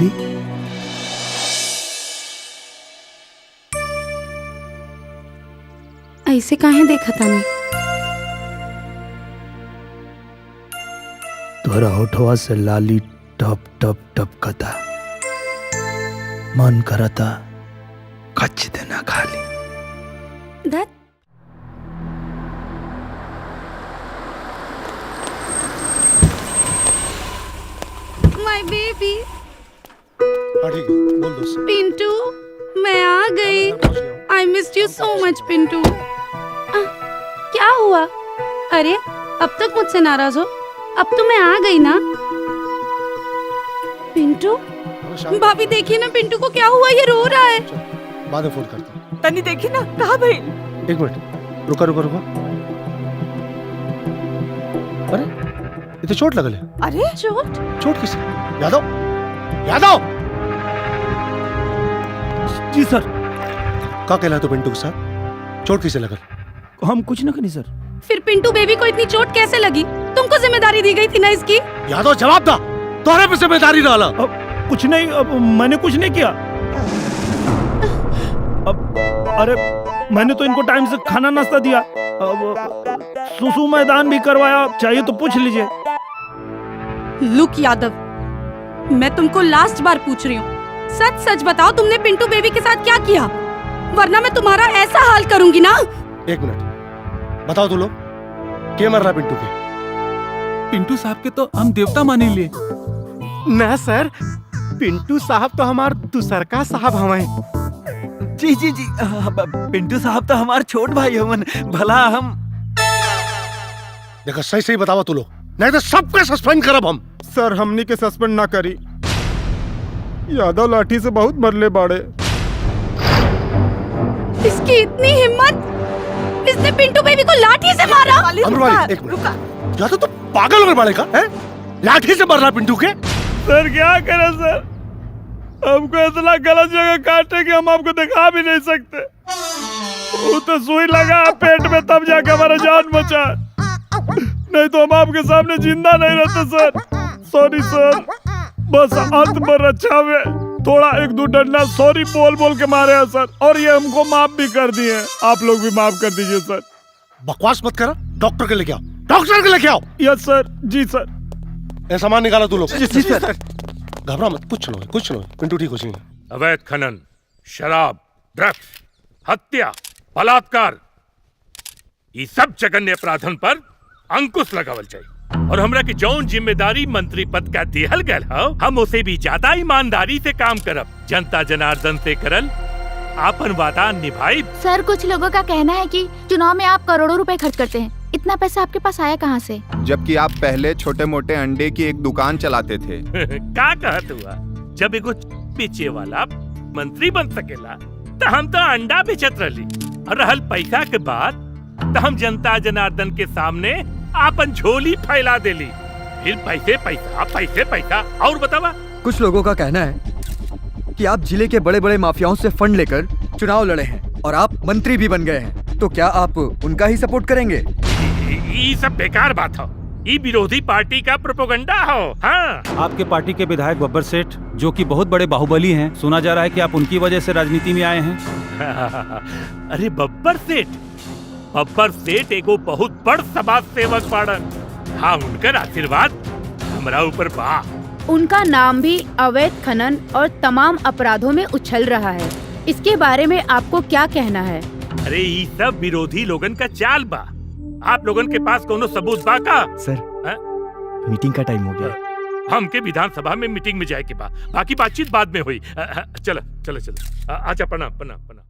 खाली। ऐसे काहे देखा तानी? तोरा होठवा से लाली टप टप टपकता, मन करता कच्च देना खाली। धत माय बेबी हाँ ठीक है, बोल दो। पिंटू, मैं आ गई। I missed you so much Pintu. क्या हुआ? अरे अब तक मुझसे नाराज हो, अब तो मैं आ गई ना। पिंटू, भाभी देखिए ना पिंटू को क्या हुआ, ये रो रहा है। बाद में फोन करता हूँ। तनी देखी ना कहाँ भाई। एक मिनट, रुका रुका रुका। अरे ये तो चोट लगल है। अरे चोट? चोट किसे? यादव, यादव। जी सर। क्या कहला तो पिंटू के साथ चोट किसे लगल? हम कुछ न करी सर। फिर पिंटू बेबी को इतनी चोट कैसे लगी? तुमको जिम्मेदारी दी गई थी ना इसकी। यादव जवाब दा, तोहरे पे जिम्मेदारी डाला। कुछ नहीं, मैंने कुछ नहीं किया। अरे मैंने तो इनको टाइम से खाना नाश्ता दिया, सुसु मैदान भी करवाया, चाहिए तो पूछ लीजिए। लुक यादव, मैं तुमको लास्ट बार पूछ रही हूँ, सच सच बताओ तुमने पिंटू बेबी के साथ क्या किया, वरना मैं तुम्हारा ऐसा हाल करूंगी ना। एक मिनट, बताओ तू लोग, क्या मर रहा पिंटू के? पिंटू साहब के तो हम देवता मानी लिए। ना सर, पिंटू साहब तो हमार दूसरका साहब हमें। जी जी जी, पिंटू साहब तो हमारे छोट भाई हमन, भला हम। देखो सही सही बताओ तू लोग, नहीं तो सबके सस्पेंड करब हम। सर हमनी के सस्पेंड ना करी, यादव लाठी से बहुत मरले बाड़े। इसकी इतनी हिम्मत, इसने पिंटू बेबी को लाठी से मारा। अमरवाली, एक मिनट, यादव तो पागल हो गए का है? लाठी से मर रहा पिंटू के? सर क्या करें सर, हमको इतना गलत जगह काटे कि हम आपको दिखा भी नहीं सकते। वो तो सुई लगा पेट में तब जाके हमारा जान बचा, नहीं तो हम आपके सामने जिंदा नहीं रहते सर। सॉरी सर, बस अंत में रक्षा में थोड़ा एक दो डंडा सॉरी बोल बोल के मारे हैं सर, और ये हमको माफ भी कर दिए। आप लोग भी माफ कर दीजिए सर। बकवास मत करो, डॉक्टर के लेके आओ, डॉक्टर के लेके आओ। Yes sir. जी सर। ये सामान निकाला तू लोग। जी सर। घबरा मत, कुछ लो, पिंटू ठीक हो जाएगा। अवैध खनन, शराब, ड्रग्स, हत्या, बलात्कार, ये सब जघन्य अपराधन पर अंकुश लगावल चाहिए। और हमरा की जौन जिम्मेदारी मंत्री पद का दिहल गल हो, हम उसे भी ज्यादा ईमानदारी से काम करब, जनता जनार्दन से करल आपन वादा निभाई। सर कुछ लोगों का कहना है कि चुनाव में आप करोड़ों रुपए खर्च करते हैं, इतना पैसा आपके पास आया कहाँ से? जबकि आप पहले छोटे मोटे अंडे की एक दुकान चलाते थे। का कहत हुआ, जब एगो बेचे वाला मंत्री बन सकेला तो हम तो अंडा बेचत रही, और रहल पैसा के बाद तो हम जनता जनार्दन के सामने आपन झोली फैला देली। फिर पैसे पैसा पैसे पैसा। और बतावा, कुछ लोगों का कहना है कि आप जिले के बड़े बड़े माफियाओं से फंड लेकर चुनाव लड़े हैं और आप मंत्री भी बन गए हैं, तो क्या आप उनका ही सपोर्ट करेंगे? ये सब बेकार बात हो, ये विरोधी पार्टी का प्रोपेगेंडा हो। हाँ, आपके पार्टी के विधायक बब्बर सेठ, जो कि बहुत बड़े बाहुबली हैं, सुना जा रहा है कि आप उनकी वजह से राजनीति में आए हैं। अरे बब्बर सेठ एगो बहुत बड़ समाज सेवक बाड़न। हाँ, उनकर आशीर्वाद हमरा ऊपर बा। उनका नाम भी अवैध खनन और तमाम अपराधों में उछल रहा है, इसके बारे में आपको क्या कहना है? अरे ये सब विरोधी लोगन का चाल बा। आप लोगन के पास कोनो सबूत बा का? सर मीटिंग का टाइम हो गया, हमके विधानसभा में मीटिंग में जाए के बा, बाकी बातचीत बाद में हुई। चलो चलो चलो, आजा, प्रणाम प्रणाम प्रणाम।